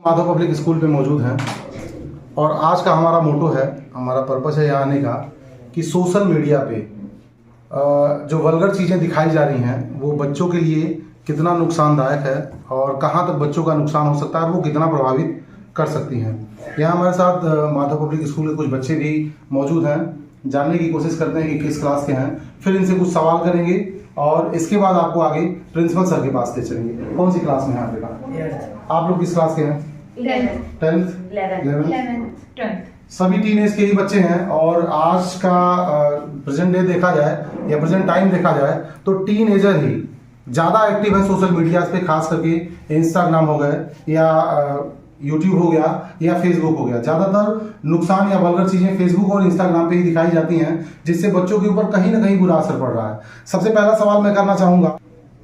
Madhav public school पे मौजूद हैं और आज का हमारा मोटो है, हमारा पर्पस है यहाँ आने का कि सोशल मीडिया पे जो वल्गर चीज़ें दिखाई जा रही हैं वो बच्चों के लिए कितना नुकसानदायक है और कहाँ तक बच्चों का नुकसान हो सकता है और वो कितना प्रभावित कर सकती हैं। यहाँ हमारे साथ माधव पब्लिक स्कूल के कुछ बच्चे भी मौजूद हैं। जानने की कोशिश करते हैं कि किस क्लास के हैं, फिर इनसे कुछ सवाल करेंगे और इसके बाद आपको आगे प्रिंसिपल सर के पास ले चलेंगे। कौन सी क्लास में है आप बेटा? आप लोग किस क्लास के हैं? 10th 11th। सभी टीनेज के ही बच्चे हैं और आज का प्रेजेंट डे देखा जाए या प्रेजेंट टाइम देखा जाए तो टीनेजर ही ज़्यादा एक्टिव है सोशल मीडिया पे, खास करके इंस्टाग्राम हो गए या यूट्यूब हो गया या फेसबुक हो गया। ज़्यादातर नुकसान या वल्गर चीज़ें फेसबुक और इंस्टाग्राम पे ही दिखाई जाती हैं जिससे बच्चों के ऊपर कहीं ना कहीं बुरा असर पड़ रहा है। सबसे पहला सवाल मैं करना चाहूँगा,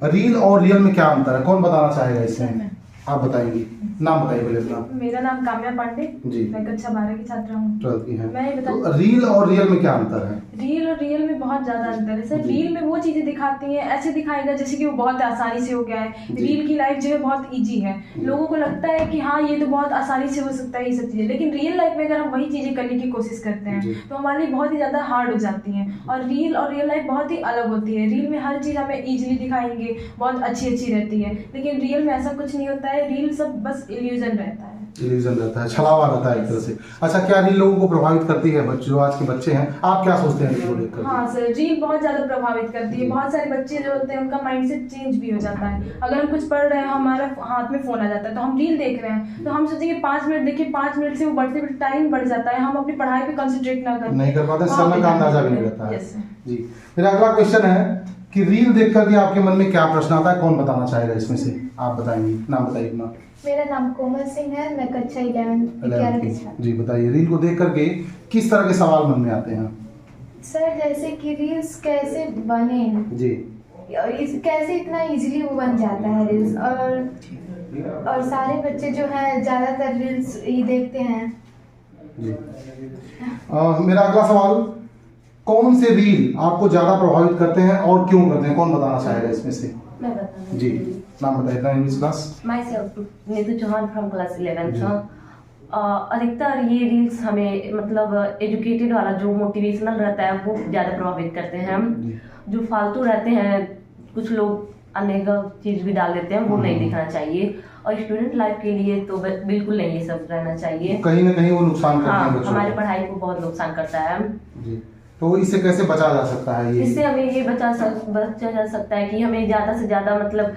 रील और रियल में क्या अंतर है? कौन बताना चाहेगा इसमें? आप बताएंगी। नाम बताइए पहले अपना। मेरा नाम काम्या पांडे जी। मैं कक्षा 12 की छात्रा हूँ। 12th की है। मैं तो रील और रियल में क्या अंतर है? रील और रियल में बहुत ज्यादा अंतर है सर। रील में वो चीजें दिखाती हैं, ऐसे दिखाएगा जैसे कि वो बहुत आसानी से हो गया है। रील की लाइफ जो है बहुत इजी है, लोगों को लगता है कि हाँ ये तो बहुत आसानी से हो सकता है ये सब चीजें, लेकिन रियल लाइफ में अगर हम वही चीजें करने की कोशिश करते हैं तो हमारे लिए बहुत ही ज्यादा हार्ड हो जाती हैं। और रील और रियल लाइफ बहुत ही अलग होती है। रील में हर चीज हमें इजीली दिखाएंगे, बहुत अच्छी रहती है, लेकिन रियल में ऐसा कुछ नहीं होता है। रील सब बस इल्यूजन रहता है, छलावा रहता है एक तरह से। अच्छा, क्या रील लोगों को प्रभावित करती है? जो आज के बच्चे हैं, आप क्या सोचते हैं रील को लेकर? हाँ सर, रील बहुत ज्यादा प्रभावित करती है। बहुत सारे बच्चे जो होते हैं उनका माइंडसेट चेंज भी हो जाता है। अगर हम कुछ पढ़ रहे हैं, हमारा हाथ में फोन आ जाता है तो हम रील देख रहे हैं तो हम सोचेंगे 5 मिनट देखिए, 5 मिनट से वो बढ़ते बढ़ते टाइम बढ़ जाता है, हम अपनी पढ़ाई पे कंसंट्रेट नहीं कर पाते, समय का अंदाजा भी नहीं रहता है। Yes, जी, मेरा अगला क्वेश्चन है कि रील देख करके आपके मन में क्या प्रश्न आता है? कौन बताना चाहेगा इसमें से? आप बताएंगे। नाम बताइए अपना। मेरा नाम कोमल सिंह है, मैं कक्षा 11 की छात्र। जी, बताइए रील को देख करके किस तरह के सवाल मन में आते हैं? सर जैसे कि रील्स कैसे बने जी, कैसे इतना इजीली वो बन जाता है रील्स, और सारे बच्चे जो है ज़्यादातर रील्स ही देखते हैं। जी। मेरा अगला सवाल, कौन से रील आपको ज्यादा प्रभावित करते हैं और क्यों करते हैं? कौन बताना चाहेगा इसमें से? मैं बताऊँ जी, नाम बताइए। English class. Myself Neetu Chauhan from class 11th। अधिकतर ये रील्स हमें मतलब एजुकेटेड वाला जो मोटिवेशनल रहता है वो ज़्यादा प्रभावित करते हैं। हम जो फालतू रहते हैं, कुछ लोग अनेक चीज़ भी डाल देते हैं, वो नहीं दिखाना चाहिए। और स्टूडेंट लाइफ के लिए तो बिल्कुल नहीं ये सब रहना चाहिए। कहीं ना कहीं वो नुकसान करते हैं बच्चों हमारी को। पढ़ाई को बहुत नुकसान करता है। जी, तो इससे कैसे बचा जा सकता है? इससे हमें ये बचा जा सकता है कि हमें ज़्यादा से ज़्यादा मतलब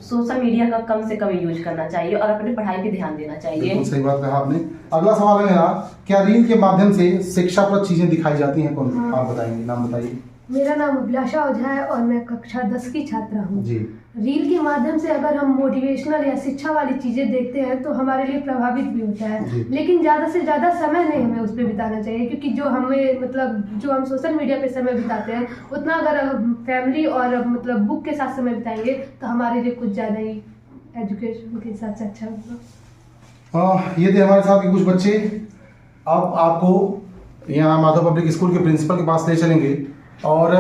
सोशल मीडिया का कम से कम यूज करना चाहिए और अपनी पढ़ाई पे ध्यान देना चाहिए। सही बात कहा आपने। अगला सवाल है मेरा, क्या रील के माध्यम से शिक्षाप्रद चीजें दिखाई जाती हैं? कौन? आप बताएंगे। नाम बताइए। मेरा नाम अभिलाषा ओझा है और मैं कक्षा 10 की छात्रा हूँ। जी। रील के माध्यम से अगर हम मोटिवेशनल या शिक्षा वाली चीज़ें देखते हैं तो हमारे लिए प्रभावित भी होता है, लेकिन ज़्यादा से ज़्यादा समय नहीं हमें उस पर बिताना चाहिए, क्योंकि जो हमें मतलब जो हम सोशल मीडिया पे समय बिताते हैं उतना अगर फैमिली और मतलब बुक के साथ समय बिताएंगे तो हमारे लिए कुछ ज़्यादा ही एजुकेशन के हिसाब से अच्छा होगा। ये थे हमारे साथ के कुछ बच्चे। अब आपको यहाँ माधव पब्लिक स्कूल के प्रिंसिपल के पास ले चलेंगे और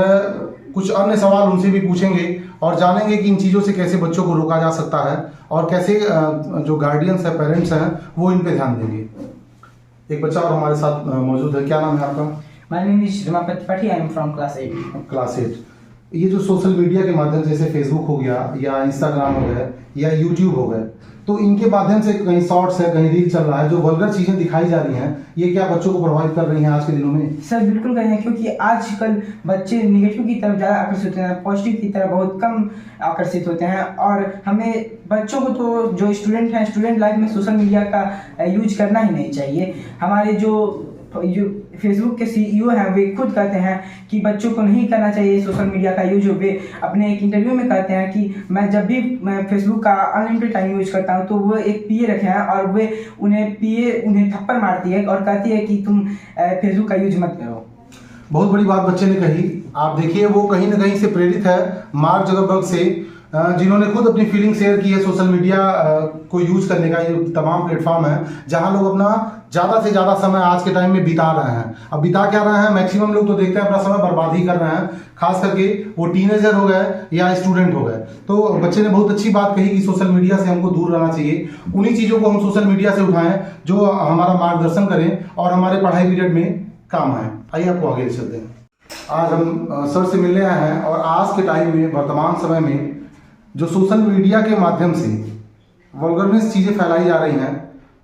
कुछ अन्य सवाल उनसे भी पूछेंगे और जानेंगे कि इन चीज़ों से कैसे बच्चों को रोका जा सकता है और कैसे जो गार्डियंस है, पेरेंट्स हैं, वो इन पे ध्यान देंगे। एक बच्चा और हमारे साथ मौजूद है। क्या नाम है आपका? माय नेम इज रमापति पाठी, I am from class 8। Class 8। ये जो सोशल मीडिया के माध्यम से जैसे फेसबुक हो गया या इंस्टाग्राम हो गया या यूट्यूब हो गए, तो इनके माध्यम से कहीं शॉर्ट्स है, कहीं रील चल रहा है, जो वल्गर चीज़ें दिखाई जा रही हैं, ये क्या बच्चों को प्रभावित कर रही हैं आज के दिनों में? सर बिल्कुल कर रहे हैं, क्योंकि आजकल बच्चे निगेटिव की तरफ ज़्यादा आकर्षित होते हैं, पॉजिटिव की तरफ बहुत कम आकर्षित होते हैं। और हमें बच्चों को तो जो स्टूडेंट हैं, स्टूडेंट लाइफ में सोशल मीडिया का यूज करना ही नहीं चाहिए। हमारे जो फेसबुक के CEO हैं वे खुद कहते हैं कि बच्चों को नहीं करना चाहिए सोशल मीडिया का यूज। वे अपने एक इंटरव्यू में कहते हैं कि मैं जब भी फेसबुक का अनलिमिटेड टाइम यूज करता हूं तो वो एक PA रखे हैं और वे उन्हें थप्पड़ मारती है और कहती है कि तुम फेसबुक का यूज मत करो। बहुत बड़ी बात बच्चे ने कही। आप देखिए, वो कहीं ना कहीं से प्रेरित है मार्क जकरबर्ग से, जिन्होंने खुद अपनी फीलिंग शेयर की है सोशल मीडिया को यूज करने का। ये तमाम प्लेटफॉर्म है जहां लोग अपना ज़्यादा से ज़्यादा समय आज के टाइम में बिता रहे हैं। अब बिता क्या रहे हैं, मैक्सिमम लोग तो देखते हैं अपना समय बर्बाद ही कर रहे हैं, खास करके वो टीनेजर हो गए या स्टूडेंट हो गए। तो बच्चे ने बहुत अच्छी बात कही कि सोशल मीडिया से हमको दूर रहना चाहिए। उन्हीं चीज़ों को हम सोशल मीडिया से उठाएं जो हमारा मार्गदर्शन करें और हमारे पढ़ाई पीरियड में काम आए। आइए आपको आगे चलते हैं। आज हम सर से मिलने आए हैं और आज के टाइम में, वर्तमान समय में जो सोशल मीडिया के माध्यम से वल्गरनेस चीज़ें फैलाई जा रही हैं,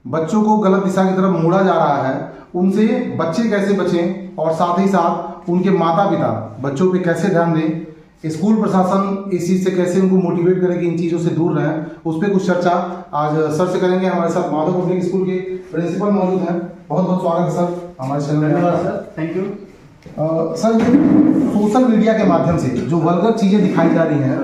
बच्चों को गलत दिशा की तरफ मोड़ा जा रहा है, उनसे बच्चे कैसे बचें और साथ ही साथ उनके माता पिता बच्चों पे कैसे ध्यान दें, स्कूल प्रशासन इस चीज़ से कैसे उनको मोटिवेट करे कि इन चीज़ों से दूर रहें, उस पर कुछ चर्चा आज सर से करेंगे। हमारे साथ माधव पब्लिक स्कूल के प्रिंसिपल मौजूद हैं। बहुत बहुत स्वागत है सर हमारे चैनल में। धन्यवाद सर, थैंक यू। सर, ये सोशल मीडिया के माध्यम से जो वल्गर चीज़ें दिखाई जा रही हैं,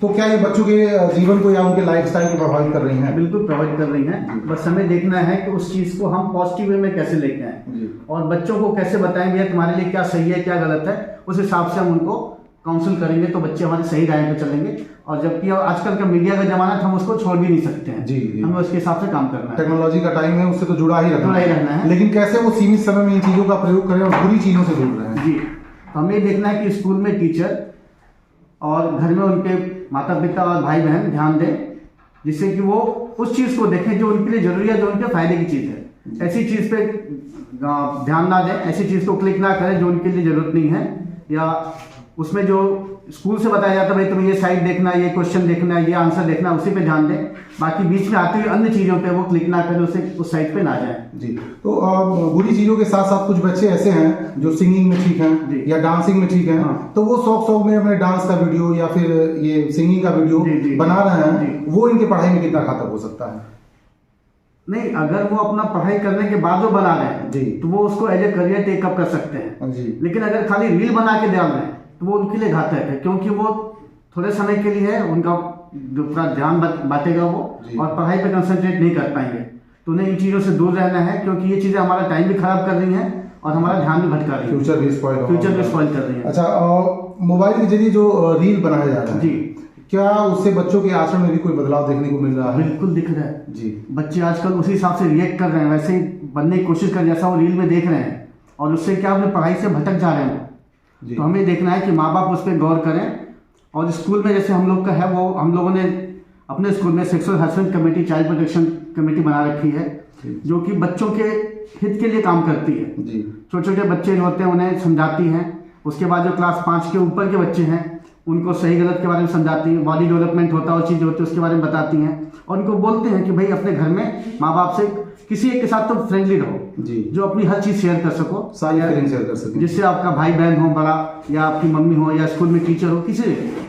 तो क्या ये बच्चों के जीवन को या उनके लाइफस्टाइल को प्रभावित कर रही हैं? बिल्कुल प्रभावित कर रही हैं। बस हमें देखना है कि उस चीज़ को हम पॉजिटिव वे में कैसे लेके आएँ और बच्चों को कैसे बताएं भैया तुम्हारे लिए क्या सही है क्या गलत है। उस हिसाब से हम उनको काउंसिल करेंगे तो बच्चे हमारे सही राय पे चलेंगे। और जबकि आजकल का मीडिया का जमाना है, हम उसको छोड़ भी नहीं सकते हैं। जी। हमें उसके हिसाब से काम करना है। टेक्नोलॉजी का टाइम है, उससे तो जुड़ा ही रहना है। लेकिन कैसे वो सीमित समय में इन चीज़ों का प्रयोग करें और बुरी चीज़ों से दूर रहें। जी, हमें देखना है कि स्कूल में टीचर और घर में उनके माता पिता और भाई बहन ध्यान दें, जिससे कि वो उस चीज़ को देखें जो उनके लिए जरूरी है, जो उनके फायदे की चीज़ है। ऐसी चीज़ पे ध्यान ना दें, ऐसी चीज़ को क्लिक ना करें जो उनके लिए ज़रूरत नहीं है, या उसमें जो स्कूल से बताया जाता है भाई तुम्हें ये साइड देखना, ये क्वेश्चन देखना, ये आंसर देखना, उसी पे ध्यान दें। बाकी बीच में आती हुई अन्य चीज़ों पे वो क्लिक ना करें, उसे उस साइड पे ना जाएं। जी। तो बुरी चीज़ों के साथ साथ कुछ बच्चे ऐसे हैं जो सिंगिंग में ठीक हैं या डांसिंग में ठीक हैं। हाँ। तो वो शौक में अपने डांस का वीडियो या फिर ये सिंगिंग का वीडियो बना रहे हैं, वो इनकी पढ़ाई में कितना घातक हो सकता है? नहीं, अगर वो अपना पढ़ाई करने के बाद वो बना रहे हैं जी, तो वो उसको एज ए करियर टेकअप कर सकते हैं जी। लेकिन अगर खाली रील बना के डाल रहे हैं तो वो उनके लिए घातक है, क्योंकि वो थोड़े समय के लिए है, उनका जो पूरा ध्यान बांटेगा वो और पढ़ाई पे कंसंट्रेट नहीं कर पाएंगे। तो उन्हें इन चीज़ों से दूर रहना है, क्योंकि ये चीज़ें हमारा टाइम भी खराब कर रही हैं और हमारा ध्यान भी भटका रही है, फ्यूचर भी स्पॉइल कर रही है। अच्छा, मोबाइल के जरिए जो रील बनाया जा रहा है, जी, क्या उससे बच्चों के आचरण में भी कोई बदलाव देखने को मिल रहा है? बिल्कुल दिख रहा है जी। बच्चे आजकल उसी हिसाब से रिएक्ट कर रहे हैं, वैसे ही बनने की कोशिश कर रहे हैं जैसा वो रील में देख रहे हैं, और उससे क्या अपनी पढ़ाई से भटक जा रहे हैं। तो हमें देखना है कि माँ बाप उस पर गौर करें। और स्कूल में जैसे हम लोग का है, वो हम लोगों ने अपने स्कूल में sexual harassment committee, child protection committee बना रखी है, जो कि बच्चों के हित के लिए काम करती है। छोटे छोटे बच्चे होते हैं उन्हें समझाती हैं। उसके बाद जो क्लास 5 के ऊपर के बच्चे हैं उनको सही गलत के बारे में समझाती हैं, बॉडी डेवलपमेंट होता है, वो चीज़ होती है उसके बारे में बताती हैं, और उनको बोलते हैं कि भाई अपने घर में माँ बाप से किसी एक के साथ तो फ्रेंडली रहो जी, जो अपनी हर चीज़ शेयर कर सको, सारी फीलिंग शेयर कर सको, जिससे आपका भाई बहन हो बड़ा, या आपकी मम्मी हो, या स्कूल में टीचर हो, किसी,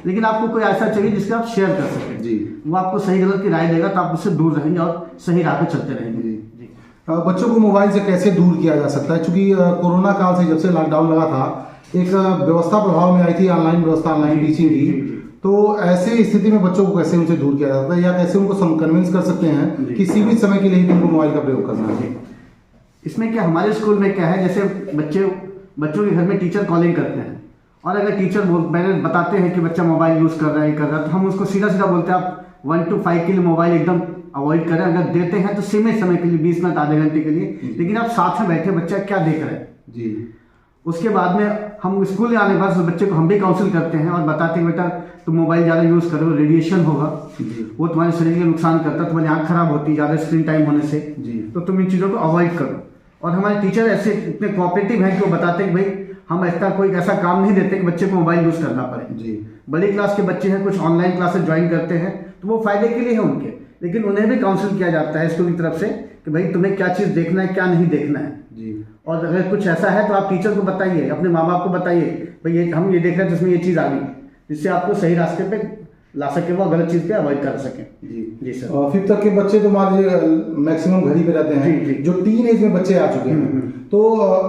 लेकिन आपको कोई ऐसा चाहिए जिससे आप शेयर कर सकें जी। वो आपको सही गलत की राय देगा तो आप उससे दूर रहेंगे और सही राह पे चलते रहेंगे जी। बच्चों को मोबाइल से कैसे दूर किया जा सकता है? क्योंकि कोरोना काल से, जब से लॉकडाउन लगा था, एक व्यवस्था प्रभाव में आई थी, ऑनलाइन व्यवस्था, ऑनलाइन टीचिंग की। तो ऐसे स्थिति में बच्चों को कैसे उनसे दूर किया जा सकता है, या कैसे उनको कन्विंस कर सकते हैं कि सीमित समय के लिए ही उनको मोबाइल का प्रयोग करना है? इसमें क्या, हमारे स्कूल में क्या है, जैसे बच्चों के घर में टीचर कॉलिंग करते हैं, और अगर टीचर बताते हैं कि बच्चा मोबाइल यूज़ कर रहा है, तो हम उसको सीधा सीधा बोलते हैं आप 1 to 5 के लिए मोबाइल एकदम अवॉइड करें। अगर देते हैं तो सीमित समय के लिए, 20 मिनट आधे घंटे के लिए, लेकिन आप साथ में बैठे बच्चा क्या देख रहे हैं जी। उसके बाद में हम स्कूल में आने के बाद बच्चे को हम भी काउंसिल करते हैं और बताते हैं बेटा तुम मोबाइल ज़्यादा यूज़ करो, रेडिएशन होगा, वो तुम्हारे शरीर के लिए नुकसान करता है, तुम्हारी आँख खराब होती है ज़्यादा स्क्रीन टाइम होने से जी। तो तुम इन चीज़ों को अवॉइड करो। और हमारे टीचर ऐसे इतने कोऑपरेटिव हैं कि वो बताते हैं कि भाई हम कोई ऐसा काम नहीं देते कि बच्चे को मोबाइल यूज़ करना पड़े जी। बड़ी क्लास के बच्चे हैं, कुछ ऑनलाइन क्लासेस ज्वाइन करते हैं, तो वो फायदे के लिए है उनके, लेकिन उन्हें भी काउंसिल किया जाता है स्कूल की तरफ से कि भाई तुम्हें क्या चीज़ देखना है, क्या नहीं देखना है जी। और अगर कुछ ऐसा है तो आप टीचर को बताइए, अपने माँ बाप को बताइए, भाई हम ये देख रहे हैं जिसमें ये चीज़ आ गई, जिससे आपको सही रास्ते पे ला सके, वो गलत चीज़ पे अवॉइड कर सकें जी। जी सर। 5th तक के बच्चे तो मान लीजिए मैक्सिमम घर ही पे रहते हैं, जो टीन एज में बच्चे आ चुके हैं, तो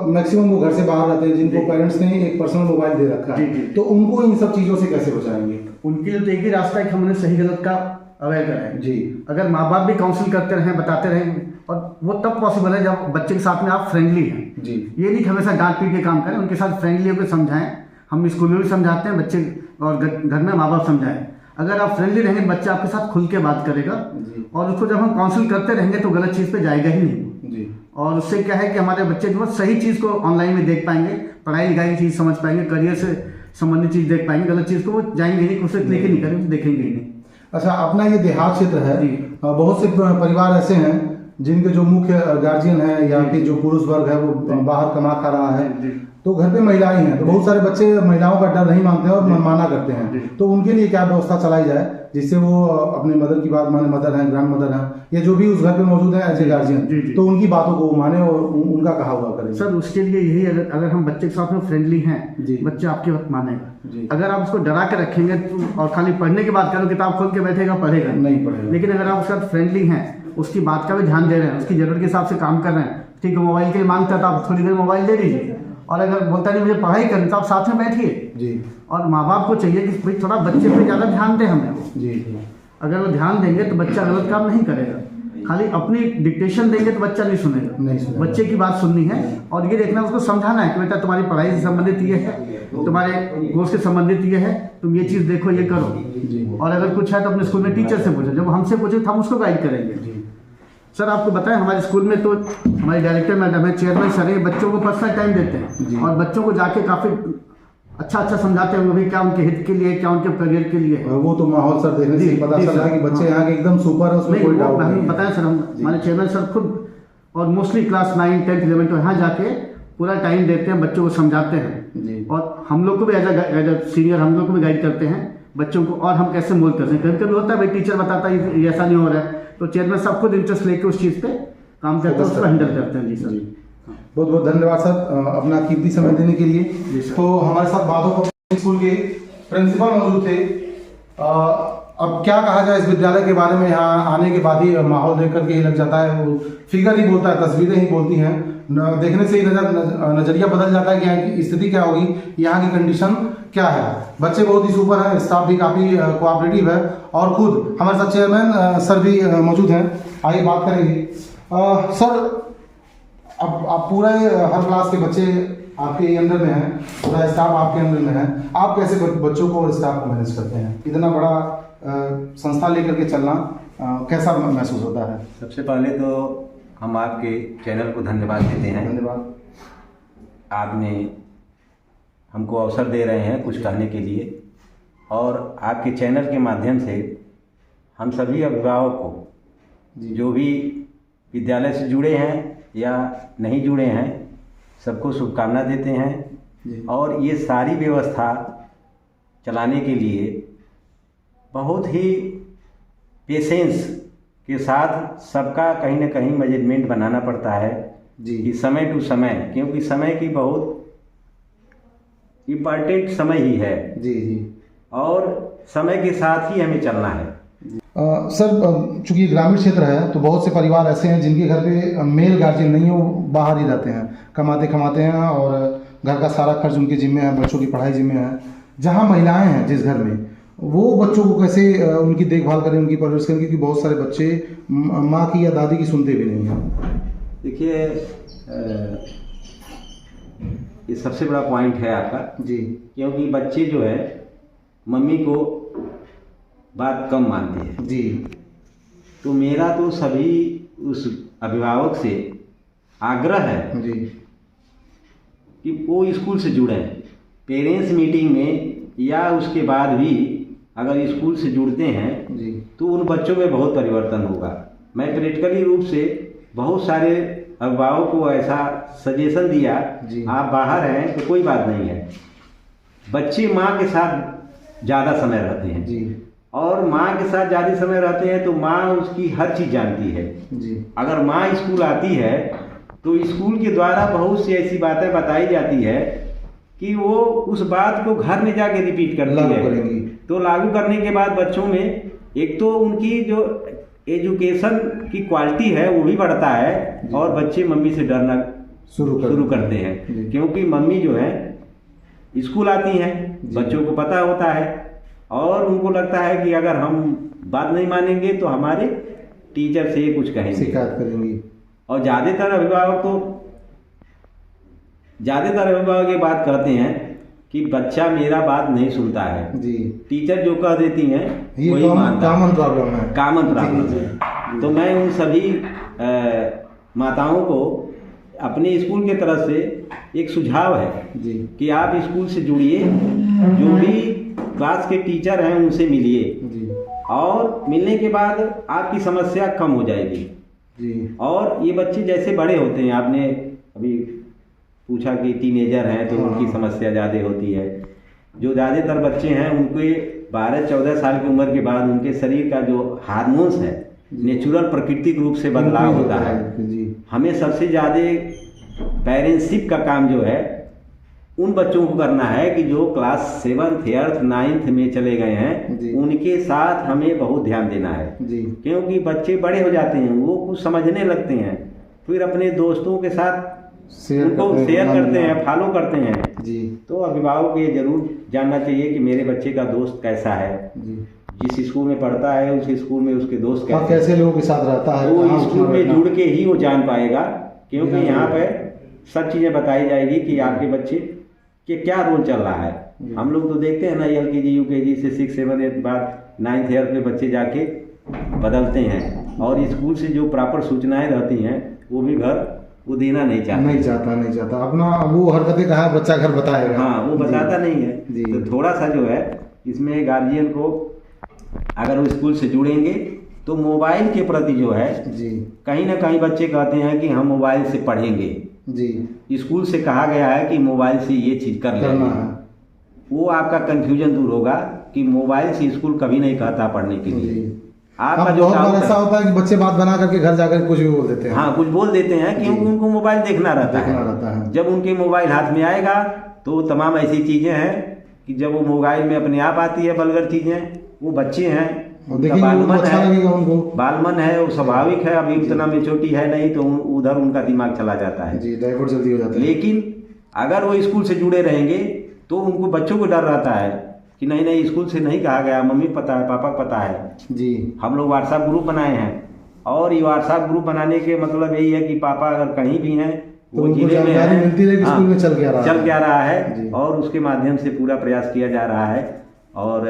मैक्सिमम वो घर से बाहर रहते हैं, जिनको पेरेंट्स ने एक पर्सनल मोबाइल दे रखा है, तो उनको इन सब चीज़ों से कैसे बचाएंगे? उनके लिए तो एक ही रास्ता है कि हम उन्हें सही गलत का अवेयर करें जी। अगर माँ बाप भी काउंसिल करते रहें, बताते रहें, और वो तब पॉसिबल है जब बच्चे के साथ में आप फ्रेंडली हैं जी। ये नहीं कि हमेशा डांट पीट के काम करें, उनके साथ फ्रेंडली होकर समझाएं। हम स्कूल में भी समझाते हैं बच्चे, और घर में माँ बाप समझाएं। अगर आप फ्रेंडली रहेंगे बच्चा आपके साथ खुल के बात करेगा, जी। और उसको जब हम काउंसिल करते रहेंगे तो गलत चीज़ पे जाएगा ही नहीं। जी। और उससे क्या है कि हमारे बच्चे जो है सही चीज़ को ऑनलाइन में देख पाएंगे, पढ़ाई लिखाई की चीज़ समझ पाएंगे, करियर से संबंधित चीज़ देख पाएंगे, गलत चीज़ को वो जाएंगे नहीं, उसे क्लिक ही नहीं करेंगे, देखेंगे ही नहीं। अच्छा, अपना ये देहात क्षेत्र है, जी। बहुत से परिवार ऐसे हैं जिनके जो मुख्य गार्जियन है या कि जो पुरुष वर्ग है वो बाहर कमा खा रहा है, तो घर पे महिलाएं हैं, तो बहुत सारे बच्चे महिलाओं का डर नहीं मानते हैं और मनमाना करते हैं, तो उनके लिए क्या व्यवस्था चलाई जाए जिससे वो अपने मदर की बात माने, मदर हैं, ग्रैंड मदर हैं, या जो भी उस घर पे मौजूद है एज ए गार्जियन, तो उनकी बातों को माने और उनका कहा हुआ करें। सर उसके लिए यही, अगर हम बच्चे के साथ में फ्रेंडली हैं, बच्चा आपकी बात मानेगा। अगर आप उसको डरा के रखेंगे और खाली पढ़ने की बात करो, किताब खोल के बैठेगा, पढ़ेगा नहीं पढ़ेगा। लेकिन अगर आप उसके साथ फ्रेंडली हैं, उसकी बात का भी ध्यान दे रहे हैं, उसकी जरूरत के हिसाब से काम कर रहे हैं, ठीक है मोबाइल के लिए मांगता है तो आप थोड़ी देर मोबाइल दे दीजिए, और अगर बोलता नहीं मुझे पढ़ाई करनी तो आप साथ में बैठिए जी। और माँ बाप को चाहिए कि भाई थोड़ा बच्चे पे ज़्यादा ध्यान दें हमें। जी। अगर वो ध्यान देंगे तो बच्चा गलत काम नहीं करेगा, खाली अपनी डिक्टेशन देंगे तो बच्चा नहीं सुनेगा। बच्चे की बात सुननी है और ये देखना, उसको समझाना है कि बेटा तुम्हारी पढ़ाई से संबंधित ये है, तुम्हारे कोर्स से संबंधित ये है, तुम ये चीज़ देखो, ये करो, और अगर कुछ है तो अपने स्कूल में टीचर से पूछो, जब हमसे पूछे तो हम उसको गाइड करेंगे। सर आपको बताएं हमारे स्कूल में तो हमारे डायरेक्टर मैडम है, चेयरमैन सर है, बच्चों को पर्सनल टाइम देते हैं और बच्चों को जाके काफ़ी अच्छा समझाते हैं, भाई क्या उनके हित के लिए, क्या उनके करियर के लिए। वो तो माहौल सर देखने से पता चल रहा है कि बच्चे यहाँ के एकदम सुपर है, उसमें कोई डाउट नहीं। बताएं सर, हमारे चेयरमैन सर खुद और मोस्टली क्लास 9, 10, 11 तो यहाँ जाके पूरा टाइम देते हैं, बच्चों को समझाते हैं, और हम लोग को भी एज ए सीनियर हम लोग को भी गाइड करते हैं बच्चों को, और हम कैसे मोल्ड करते हैं। कभी कभी होता है भाई टीचर बताता है ये ऐसा नहीं हो रहा है, तो चेयरमैन साहब खुद इंटरेस्ट लेके उस चीज़ पे काम करते हैं, उसको हैंडल करते हैं। जी सर, बहुत बहुत धन्यवाद सर अपना कीमती समय देने के लिए। तो हमारे साथ बादो स्कूल के प्रिंसिपल मौजूद थे। अब क्या कहा जाए इस विद्यालय के बारे में, यहाँ आने के बाद ही माहौल देख करके ही लग जाता है, वो फिगर ही बोलता है, तस्वीरें ही बोलती हैं, देखने से ही नज़रिया बदल जाता है कि यहाँ की स्थिति क्या होगी, यहाँ की कंडीशन क्या है। बच्चे बहुत ही सुपर हैं, स्टाफ भी काफ़ी कोऑपरेटिव है, और खुद हमारे साथ चेयरमैन सर भी मौजूद हैं। आइए बात करेंगे सर। अब आप पूरे हर क्लास के बच्चे आपके अंडर में हैं, पूरा स्टाफ आपके अंडर में है, आप कैसे बच्चों को और स्टाफ को मैनेज करते हैं? इतना बड़ा संस्था लेकर के चलना कैसा महसूस होता है? सबसे पहले तो हम आपके चैनल को धन्यवाद देते हैं। धन्यवाद। आपने हमको अवसर दे रहे हैं कुछ कहने के लिए, और आपके चैनल के माध्यम से हम सभी अभिभावक को जो भी विद्यालय से जुड़े हैं या नहीं जुड़े हैं सबको शुभकामना देते हैं। और ये सारी व्यवस्था चलाने के लिए बहुत ही पेशेंस के साथ सबका कहीं ना कहीं मैनेजमेंट बनाना पड़ता है कि समय टू समय, क्योंकि समय की बहुत इम्पॉर्टेंट समय ही है जी, और समय के साथ ही हमें चलना है। सर चूंकि ग्रामीण क्षेत्र है तो बहुत से परिवार ऐसे हैं जिनके घर पे मेल गार्जियन नहीं हो, बाहर ही रहते हैं, कमाते हैं और घर का सारा खर्च उनके जिम्मे है, बच्चों की पढ़ाई जिम्मे है। जहाँ महिलाएं हैं जिस घर में, वो बच्चों को कैसे उनकी देखभाल करें, उनकी परवरिश करें, क्योंकि बहुत सारे बच्चे माँ की या दादी की सुनते भी नहीं हैं। देखिए ये सबसे बड़ा पॉइंट है आपका जी, क्योंकि बच्चे जो है मम्मी को बात कम मानते हैं जी। तो मेरा तो सभी उस अभिभावक से आग्रह है जी कि वो स्कूल से जुड़ें। पेरेंट्स मीटिंग में या उसके बाद भी अगर स्कूल से जुड़ते हैं जी, तो उन बच्चों में बहुत परिवर्तन होगा। मैं प्रैक्टिकली रूप से बहुत सारे अभिभावकों को ऐसा सजेशन दिया, आप बाहर हैं तो कोई बात नहीं है, बच्चे माँ के साथ ज़्यादा समय रहते हैं जी, और माँ के साथ ज़्यादा समय रहते हैं तो माँ उसकी हर चीज़ जानती है जी। अगर माँ स्कूल आती है तो स्कूल के द्वारा बहुत सी ऐसी बातें बताई जाती है कि वो उस बात को घर में जाके रिपीट करती है। तो लागू करने के बाद बच्चों में एक तो उनकी जो एजुकेशन की क्वालिटी है वो भी बढ़ता है और बच्चे मम्मी से डरना शुरू करते हैं, क्योंकि मम्मी जो है स्कूल आती हैं, बच्चों को पता होता है और उनको लगता है कि अगर हम बात नहीं मानेंगे तो हमारे टीचर से कुछ कहेंगे, शिकायत करेंगे। और ज़्यादातर अभिभावक ये बात कहते हैं कि बच्चा मेरा बात नहीं सुनता है। जी, टीचर जो कह देती हैं ये वही मानता है। कॉमन प्रॉब्लम है। कॉमन प्रॉब्लम है। तो मैं उन सभी माताओं को अपने स्कूल के तरफ से एक सुझाव है जी, कि आप स्कूल से जुड़िए, जो भी क्लास के टीचर हैं उनसे मिलिए, जी, और मिलने के बाद आपकी समस्या कम हो जाएगी। जी, और ये बच्चे जैसे बड़े होते हैं, आपने अभी पूछा कि टीनेजर हैं तो उनकी समस्या ज़्यादा होती है। जो ज़्यादातर बच्चे हैं उनके 12-14 साल की उम्र के बाद उनके शरीर का जो हार्मोन्स है नेचुरल प्राकृतिक रूप से बदलाव होता है। जी, हमें सबसे ज़्यादा पेरेंटशिप का काम जो है उन बच्चों को करना है कि जो क्लास 7th 8th 9th में चले गए जी। हैं, उनके साथ हमें बहुत ध्यान देना है। जी, क्योंकि बच्चे बड़े हो जाते हैं, वो कुछ समझने लगते हैं, फिर अपने दोस्तों के साथ उनको शेयर करते हैं, फॉलो करते हैं। जी, तो अभिभावक को ये जरूर जानना चाहिए कि मेरे बच्चे का दोस्त कैसा है, जी, जिस स्कूल में पढ़ता है उस स्कूल में उसके दोस्त और कैसे लोगों के साथ रहता है, वो कहाँ स्कूल उठना में बैठना। जुड़ के ही वो जान पाएगा। क्योंकि बिल्कुल। यहाँ पे सब चीज़ें बताई जाएगी कि आपके बच्चे के क्या रोल चल रहा है। हम लोग तो देखते हैं ना, LKG UKG से 6 7 8 बाद 9th 8th में बच्चे जाके बदलते हैं, और स्कूल से जो प्रॉपर सूचनाएं रहती हैं वो भी घर वो देना नहीं चाहता। अपना वो हरकतें कहा बच्चा घर बताएगा। हाँ, वो बताता नहीं है। जी। तो थोड़ा सा जो है इसमें गार्जियन को, अगर वो स्कूल से जुड़ेंगे तो मोबाइल के प्रति जो है, जी, कहीं ना कहीं बच्चे कहते हैं कि हम मोबाइल से पढ़ेंगे। जी, स्कूल से कहा गया है कि मोबाइल से ये चीज़ कर करना लेंगे। है। वो आपका कंफ्यूजन दूर होगा कि मोबाइल से स्कूल कभी नहीं कहता पढ़ने के लिए। जी। आपका अब जो बहुत बार डाउट ऐसा है, होता है कि बच्चे बात बना करके घर जाकर कुछ भी बोल देते हैं। हाँ कुछ बोल देते हैं क्योंकि जी। उनको मोबाइल देखना रहता है। जब उनके मोबाइल हाथ में आएगा तो तमाम ऐसी चीज़ें हैं कि जब वो मोबाइल में अपने आप आती है वल्गर चीज़ें, वो बच्चे हैं, और देखेंगे उनको अच्छा लगेगा उनको। बालमन है, वो स्वाभाविक है, अभी उतना मेच्योरिटी है नहीं, तो उधर उनका दिमाग चला जाता है। जी, डाइवर्ट जल्दी हो जाता है। लेकिन अगर वो स्कूल से जुड़े रहेंगे तो उनको बच्चों को डर रहता है कि नहीं नहीं स्कूल से नहीं कहा गया, मम्मी पता है, पापा पता है। जी, हम लोग व्हाट्सएप ग्रुप बनाए हैं, और ये व्हाट्सएप ग्रुप बनाने के मतलब यही है कि पापा अगर कहीं भी हैं, तो वो उनको जिले में जानकारी है, मिलती रहे कि हाँ, स्कूल में चल क्या रहा है, जी। और उसके माध्यम से पूरा प्रयास किया जा रहा है। और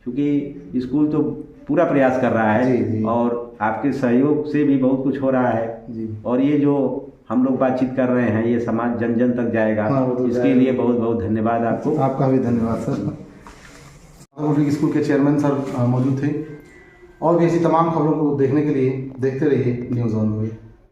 चूँकि स्कूल तो पूरा प्रयास कर रहा जी, है, जी। और आपके सहयोग से भी बहुत कुछ हो रहा है। जी। और ये जो हम लोग बातचीत कर रहे हैं ये समाज जन जन तक जाएगा। हाँ, वो तो इसके जाएगा। लिए बहुत बहुत धन्यवाद आपको। आपका भी धन्यवाद सर। पब्लिक स्कूल के चेयरमैन सर मौजूद थे। और भी ऐसी तमाम खबरों को देखने के लिए देखते रहिए न्यूज़ ऑन द वे।